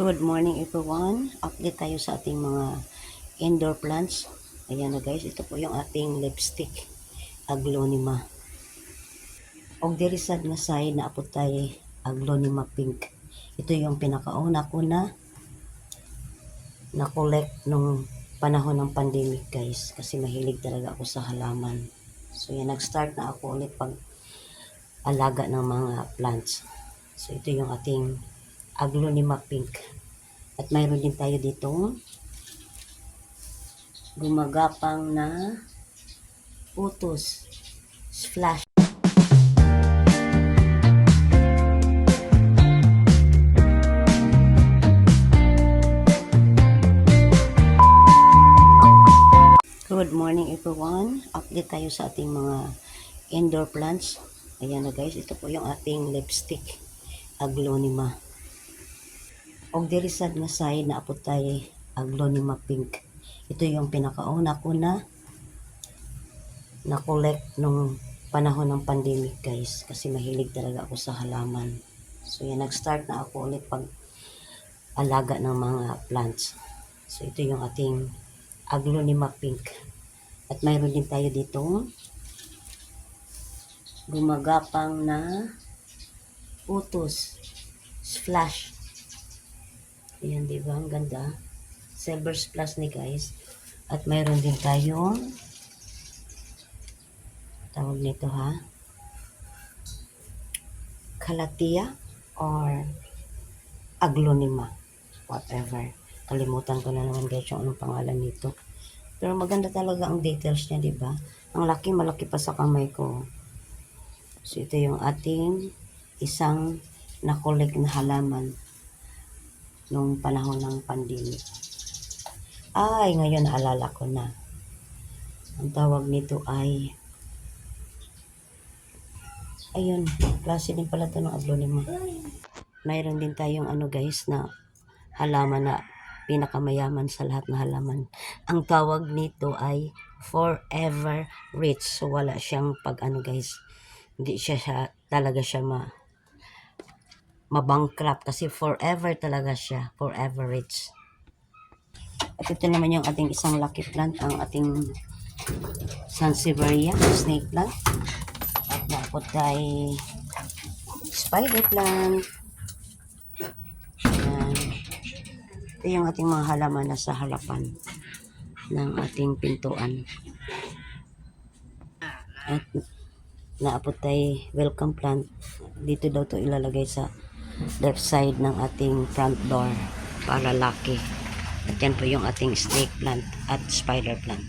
Good morning everyone. Update tayo sa ating mga indoor plants. Ayan na guys, ito po yung ating lipstick, Aglonema. Og diri sad nga side na apod tay Aglonema pink. Ito yung pinakauna ko na collect nung panahon ng pandemic guys, kasi mahilig talaga ako sa halaman. So yan, nag-start na ako ulit pag alaga ng mga plants. So ito yung ating Aglonema pink. At mayroon din tayo dito gumagapang na utos, splash. Good morning everyone. Update tayo sa ating mga indoor plants. Ayan na guys, ito po yung ating lipstick, Aglonema. Og diri sad nga side na apod tay Aglonema pink. Ito yung pinakauna ko na collect nung panahon ng pandemic guys, kasi mahilig talaga ako sa halaman. So yan, nag-start na ako ulit pag alaga ng mga plants. So ito yung ating Aglonema pink. At mayroon din tayo dito gumagapang na utos, splash. Ayan, diba? Ang ganda. Silver splash ni guys. At mayroon din tayong tawag nito Calathea or Aglonema, whatever. Kalimutan ko na naman guys yung anong pangalan nito. Pero maganda talaga ang details niya, di ba? Ang laki, malaki pa sa kamay ko. So ito yung ating isang na-collect na halaman nung panahon ng pandemic. Ay, ngayon naalala ko na. Ang tawag nito ay ayun, klase din pala ito ng Aglonema. Mayroon din tayong guys na halaman na pinakamayaman sa lahat na halaman. Ang tawag nito ay Forever Rich. So wala siyang pag guys, hindi siya talaga siya mabankrupt kasi forever talaga siya, forever rich. At ito naman yung ating isang lucky plant, ang ating Sansevieria snake plant. At napot ay spider plant. Ayan. Ito yung ating mga halaman na sa harapan ng ating pintuan. At naapot ay welcome plant. Dito daw to ilalagay sa left side ng ating front door para lucky. At yan po yung ating snake plant at spider plant.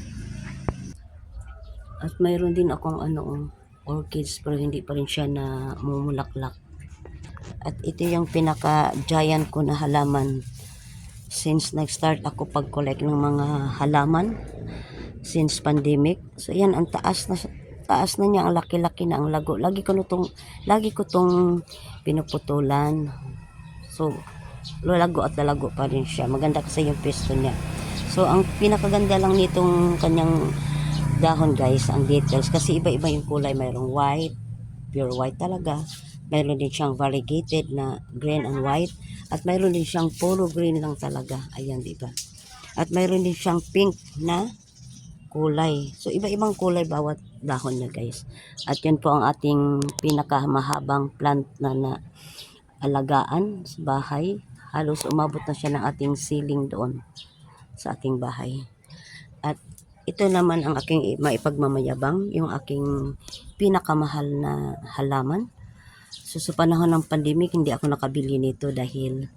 At mayroon din akong orchids, pero hindi pa rin siya na mumulaklak. At ito yung pinaka giant ko na halaman since nag-start ako pag-collect ng mga halaman since pandemic. So yan, ang taas na niya, ang laki-laki na, ang lago. Lagi ko tong pinuputulan. So lalago at lalago pa rin siya. Maganda kasi yung pesto niya. So ang pinakaganda lang nitong kanyang dahon guys, ang details, kasi iba-iba yung kulay. Mayroong white, pure white talaga. Mayroon din siyang variegated na green and white. At mayroon din siyang puro green lang talaga. Ayan, diba? At mayroon din siyang pink na kulay. So iba-ibang kulay bawat dahon niya guys. At yun po ang ating pinakamahabang plant na alagaan sa bahay. Halos umabot na siya ng ating ceiling doon sa ating bahay. At ito naman ang aking maipagmamayabang, yung aking pinakamahal na halaman. So sa panahon ng pandemic, hindi ako nakabili nito dahil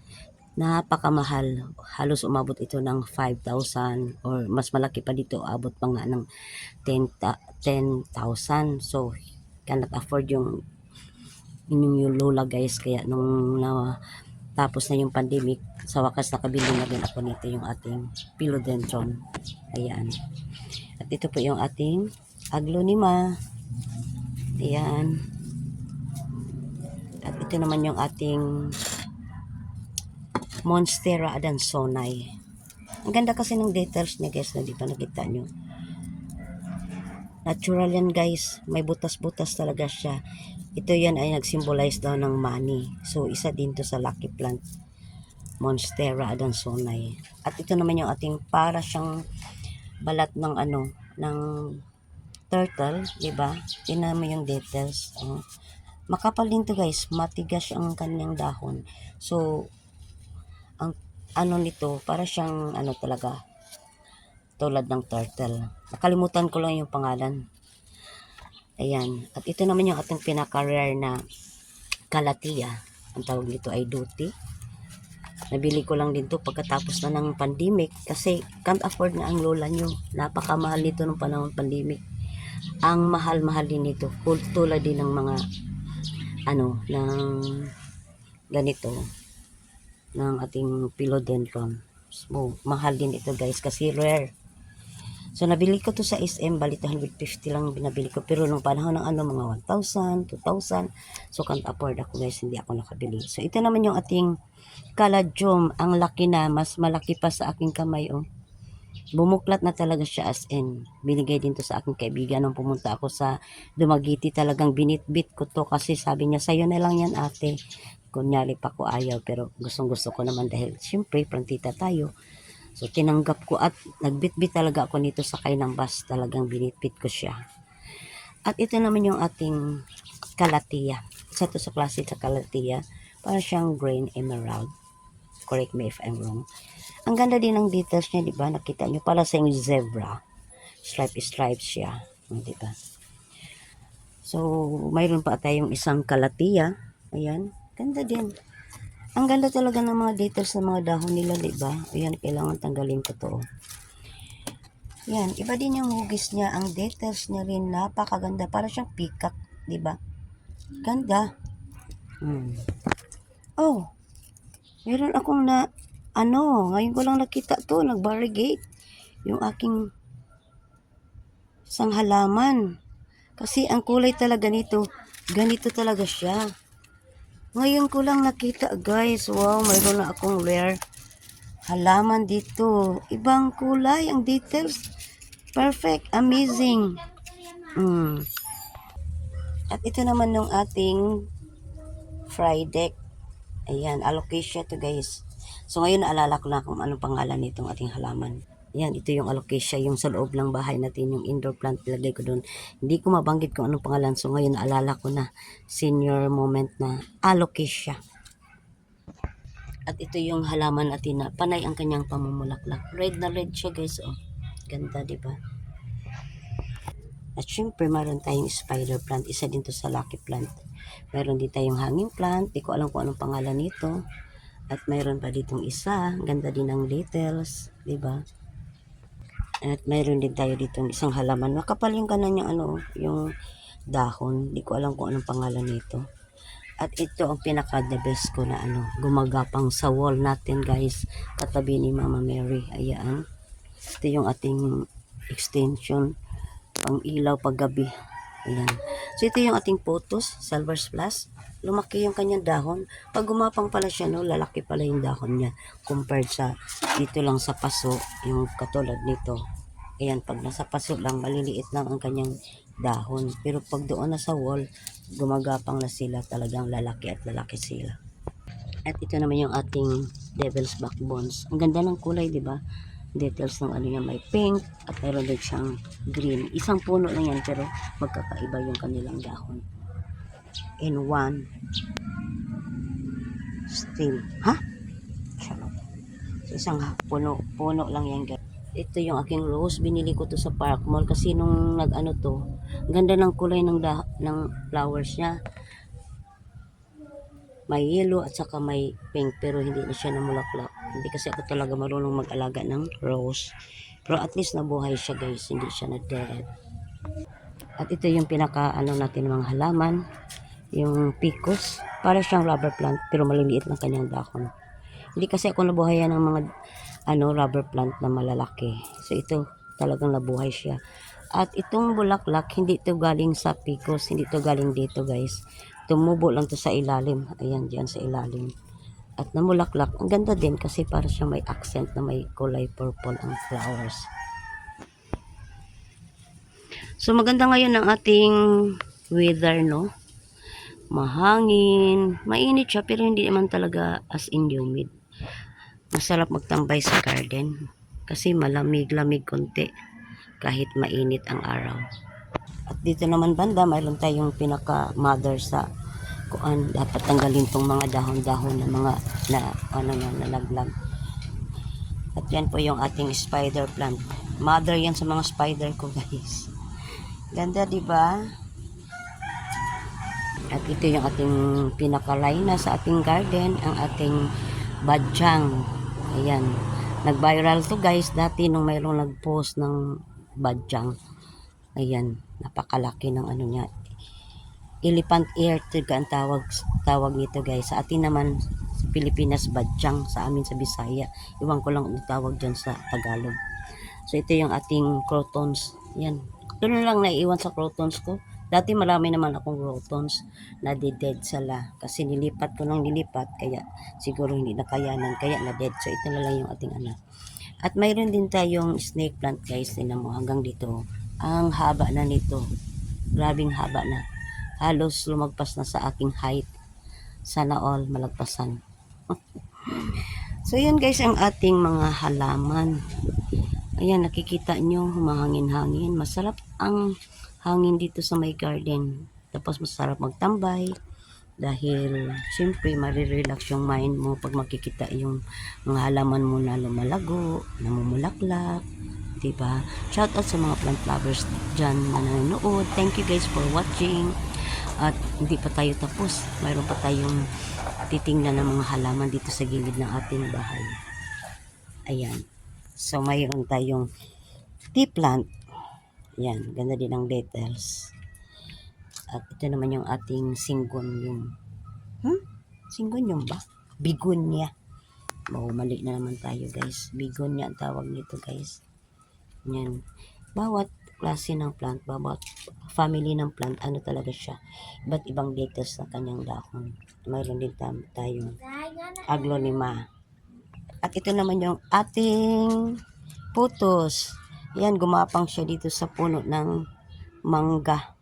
napakamahal. Halos umabot ito ng 5,000 or mas malaki pa dito, abot pa nga ng 10,000. So cannot afford yung inyong lola guys, kaya nung tapos na yung pandemic, sa wakas nakabili na din ako nito, yung ating philodendron. Ayan. At ito po yung ating Aglonema. Ayan. At ito naman yung ating Monstera adansonii. Ang ganda kasi ng details niya guys, na di ba nakita nyo. Natural yan guys, may butas-butas talaga siya. Ito yan ay nag-symbolize daw ng money. So isa din to sa lucky plant. Monstera adansonii. At ito naman yung ating para siyang balat ng ano, ng turtle, di ba? Tingnan mo yung details. Oh. Makapal din to guys, matigas ang kanyang dahon. So, ang ano nito, para siyang ano talaga, tulad ng turtle. Nakalimutan ko lang yung pangalan. Ayan. At ito naman yung ating pinaka-rare na kalatia. Ang tawag nito ay duty. Nabili ko lang din to pagkatapos na ng pandemic kasi can't afford na ang lola nyo. Napakamahal nito nung panahon pandemic. Ang mahal-mahal din nito. Tulad din ng mga ano, ng ganito ng ating philodendron. So, mahal din ito guys kasi rare. So, nabili ko to sa SM, bali 250 lang binabili ko. Pero nung panahon ng ano, mga 1,000, 2,000. So, can't afford ako guys, hindi ako nakabili. So, ito naman yung ating caladium. Ang laki na, mas malaki pa sa aking kamay, oh. Bumuklat na talaga siya as in. Binigay din to sa aking kaibigan nung pumunta ako sa Dumaguete. Talagang binitbit ko to kasi sabi niya, sayo na lang yan ate. Kunyari pa ko ayaw, pero gustong gusto ko naman dahil syempre, prantita tayo. So, tinanggap ko at nagbitbit talaga ako nito sakay ng bus. Talagang binitbit ko siya. At ito naman yung ating kalatia. Isa to sa klase sa kalatia. Para siyang green emerald. Correct me if I'm wrong. Ang ganda din ng details niya, di ba? Nakita niyo para sa yung zebra. Stripe siya. Di ba? So, mayroon pa tayong isang kalatia. Ayan. Ganda din. Ang ganda talaga ng mga details ng mga dahon nila, di ba? Ayan, kailangan tanggalin ko to. Yan, iba din yung hugis niya. Ang details niya rin, napakaganda. Para siyang peacock, di ba? Ganda. Oh, meron akong ngayon ko lang nakita to, nag-variegate. Yung aking isang halaman. Kasi ang kulay talaga nito, ganito talaga siya. Ngayon ko lang nakita guys. Wow, mayroon na akong rare halaman dito. Ibang kulay, ang details. Perfect, amazing. At ito naman yung ating Frideck. Ayan, alocasia to guys. So ngayon naalala ko na kung anong pangalan nitong ating halaman. Yan, ito yung alocasia, yung sa loob ng bahay natin, yung indoor plant, ilagay ko doon. Hindi ko mabanggit kung anong pangalan. So ngayon naalala ko na senior moment na alocasia. At ito yung halaman natin na panay ang kanyang pamumulaklak. Red na red siya guys, oh. Ganda, di ba? At syempre, meron tayong spider plant. Isa din to sa lucky plant. Meron din tayong hanging plant. Di ko alam kung anong pangalan nito. At mayroon pa ditong isa. Ganda din ng details, di ba? At mayroon din tayo ditong isang halaman. Makapal yung kanan yung yung dahon. Di ko alam kung anong pangalan nito. At ito ang pinaka-the best ko na gumagapang sa wall natin guys. Katabi ni Mama Mary. Ayan. Ito yung ating extension. Pang ilaw paggabi. Ayan. So ito yung ating pothos, silver splash. Lumaki yung kanyang dahon. Pag gumapang pala siya, lalaki pala yung dahon niya. Compared sa dito lang sa paso, yung katulad nito. Ayan, pag nasa paso lang, maliliit lang ang kanyang dahon. Pero pag doon na sa wall, gumagapang na sila. Talagang lalaki at lalaki sila. At ito naman yung ating devil's backbones. Ang ganda ng kulay, di ba? Details ng niya, may pink at meron din siyang green. Isang puno lang yan pero magkakaiba yung kanilang dahon. In one stem. Ha? Charot. So, isang puno lang yan guys. Ito yung aking rose. Binili ko to sa Park Mall kasi nung to, ganda ng kulay ng flowers niya. May yellow at saka may pink pero hindi na siya namulaklak. Hindi kasi ako talaga marunong mag-alaga ng rose. Pero at least nabuhay siya guys, hindi siya na-dead. At ito yung pinaka natin mga halaman, yung picos. Para siyang rubber plant pero maliliit lang kanyang dahon. Hindi kasi ako nabuhayan ng mga rubber plant na malalaki. So ito talagang nabuhay siya. At itong bulaklak, hindi ito galing sa picos, hindi ito galing dito guys. Tumubo lang to sa ilalim. Ayan, dyan sa ilalim. At namulaklak. Ang ganda din kasi para siya may accent na may kulay purple ang flowers. So, maganda ngayon ang ating weather, no? Mahangin. Mainit siya pero hindi naman talaga as in humid. Masarap magtambay sa garden kasi malamig-lamig konti kahit mainit ang araw. At dito naman banda, mayroon tayong pinaka-mother sa kuan. Dapat tanggalin tong mga dahon-dahon na mga nalaglag. At yan po yung ating spider plant. Mother yan sa mga spider ko, guys. Ganda, di ba? At ito yung ating pinaka-line sa ating garden, ang ating badyang. Ayan. Nag-viral to, guys, dati nung mayroong nag-post ng badyang. Ayan, napakalaki ng ano niya. Elephant ear tiga ang tawag nito, guys. Sa atin naman sa Pilipinas, badyang, sa amin sa Bisaya. Iwan ko lang ang tawag dyan sa Tagalog. So ito yung ating crotons. Yan. Ito na lang naiiwan sa crotons ko. Dati marami naman akong crotons na dead sala. Kasi nilipat ko ng nilipat. Kaya siguro hindi nakayanan. Kaya na dead. So ito na lang yung ating ano. At mayroon din tayong snake plant, guys. Tingnan mo hanggang dito. Ang haba na nito. Grabing haba na. Halos lumagpas na sa aking height. Sana all malagpasan. So yun, guys, ang ating mga halaman. Ayan, nakikita nyo, humahangin-hangin. Masarap ang hangin dito sa my garden. Tapos masarap magtambay. Dahil, syempre, marirelax yung mind mo pag makikita yung mga halaman mo na lumalago, namumulaklak. Diba? Shout out sa mga plant lovers dyan na nanonood. Thank you guys for watching. At hindi pa tayo tapos. Mayroon pa tayong titingnan ng mga halaman dito sa gilid ng ating bahay. Ayan. So, mayroon tayong tea plant. Yan, ganda din ang details. At ito naman yung ating syngonium. Syngonium ba? Bigunya. Mali na naman tayo, guys. Bigunya ang tawag nito, guys. Yan. Bawat klase ng plant, bawat family ng plant, ano talaga siya. Iba't ibang details sa kanyang dahon. Mayroon din tayong aglonema. At ito naman yung ating putos. Yan, gumapang siya dito sa puno ng mangga.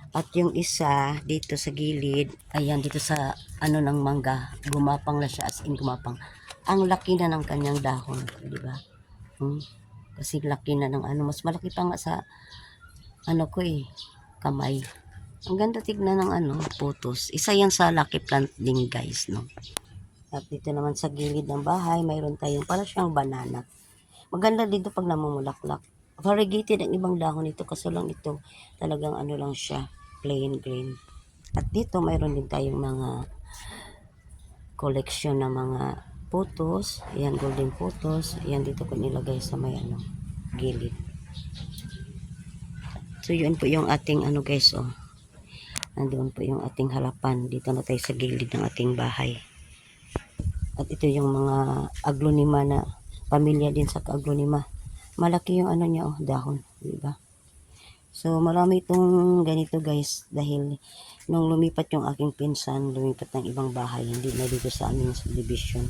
At yung isa dito sa gilid, ayan, dito sa ano ng mangga, gumapang na siya, as in gumapang. Ang laki na ng kanyang dahon, di ba? Kasi laki na ng ano, mas malaki pa nga sa ano ko kamay. Ang ganda tignan ng ano, putos. Isa yan sa lucky plant din, guys, no? At dito naman sa gilid ng bahay, mayroon tayong para siyang banana. Maganda dito pag namumulaklak. Variegated ang ibang dahon nito, kasi lang ito talagang ano lang siya, plain green. At dito mayroon din tayong mga collection ng mga putos. Ayan, golden putos. Ayan, dito ko nilagay sa may ano, gilid. So yun po yung ating ano, guys, oh. Nandoon po yung ating halapan. Dito na tayo sa gilid ng ating bahay. At ito yung mga aglonema na pamilya din sa aglonema. Malaki yung ano niya, oh, dahon, di ba? So marami itong ganito, guys, dahil nung lumipat yung aking pinsan, lumipat ng ibang bahay, hindi na dito sa aming subdivision.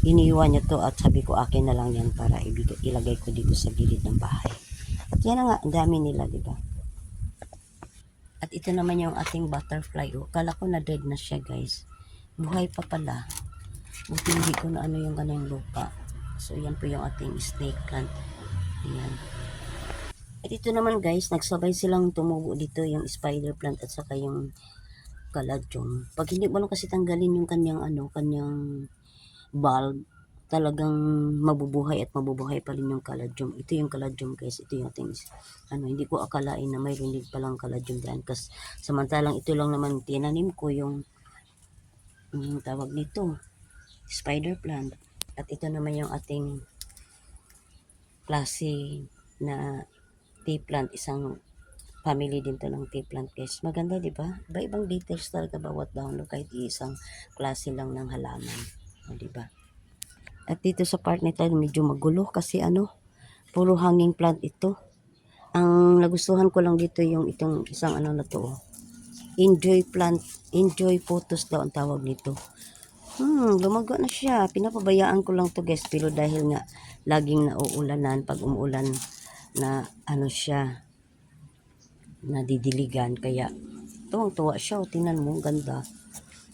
Iniiwan niya to at sabi ko akin na lang yan para ilagay ko dito sa gilid ng bahay. At yan na nga, ang dami nila, di ba? At ito naman yung ating butterfly. Oh, kala ko na dead na siya, guys. Buhay pa pala. Buti hindi ko na ano yung kanyang lupa. So yan po yung ating snake plant. Ayan. At ito naman, guys, nagsabay silang tumubo dito yung spider plant at saka yung caladium. Pag hindi mo lang kasi tanggalin yung kanyang ano, kanyang bulb, talagang mabubuhay at mabubuhay pa rin yung caladium. Ito yung caladium, guys. Ito yung ating ano, hindi ko akalain na mayroon din palang caladium dyan. Kasi samantalang ito lang naman tinanim ko yung tawag nito, spider plant. At ito naman yung ating klase na tea plant, isang family din to ng tea plant, guys. Maganda, di ba? Iba-ibang details talaga bawat dahon, kahit isang klase lang ng halaman, o, di ba? At dito sa part nito medyo magulo kasi ano, puro hanging plant ito. Ang nagustuhan ko lang dito yung itong isang ano na to, enjoy plant, enjoy photos daw ang tawag nito. Lumago na siya. Pinapabayaan ko lang to, guys, pero dahil nga laging nauulanan, pag umuulan na ano siya, nadidiligan, kaya tuwang-tuwa siya. Tingnan mo, ganda.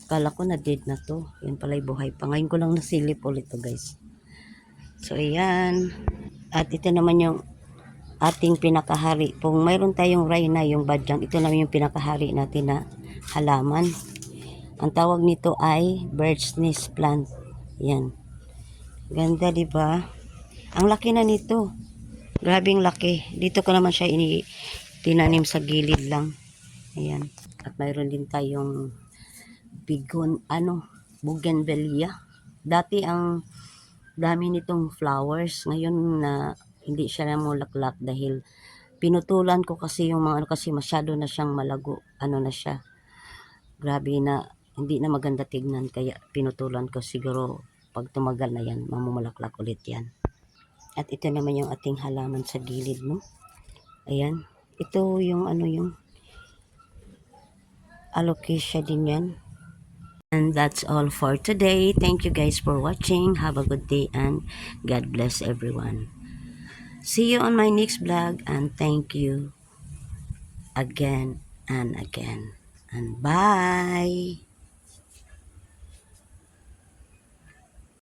Kala ko na dead na to. Yan pala'y buhay pa. Ngayon ko lang nasilip ulit to, guys. So, ayan. At ito naman yung ating pinakahari. Kung mayroon tayong rhina, yung badyang, ito naman yung pinakahari natin na halaman. Ang tawag nito ay bird's nest plant. Yan. Ganda, di ba? Ang laki na nito. Grabing laki. Dito ko naman siya tinanim sa gilid lang. Ayan. At mayroon din tayong bougainvillea. Dati ang dami nitong flowers. Ngayon na hindi siya namulaklak dahil pinutulan ko kasi yung mga kasi masyado na siyang malago. Na siya. Grabe na hindi na maganda tignan kaya pinutulan ko. Siguro pag tumagal na yan, mamumulaklak ulit yan. At ito naman yung ating halaman sa gilid, no? Ayan. Ito yung yung alocasia din yan. And that's all for today. Thank you guys for watching. Have a good day and God bless everyone. See you on my next vlog and thank you again and again. And bye!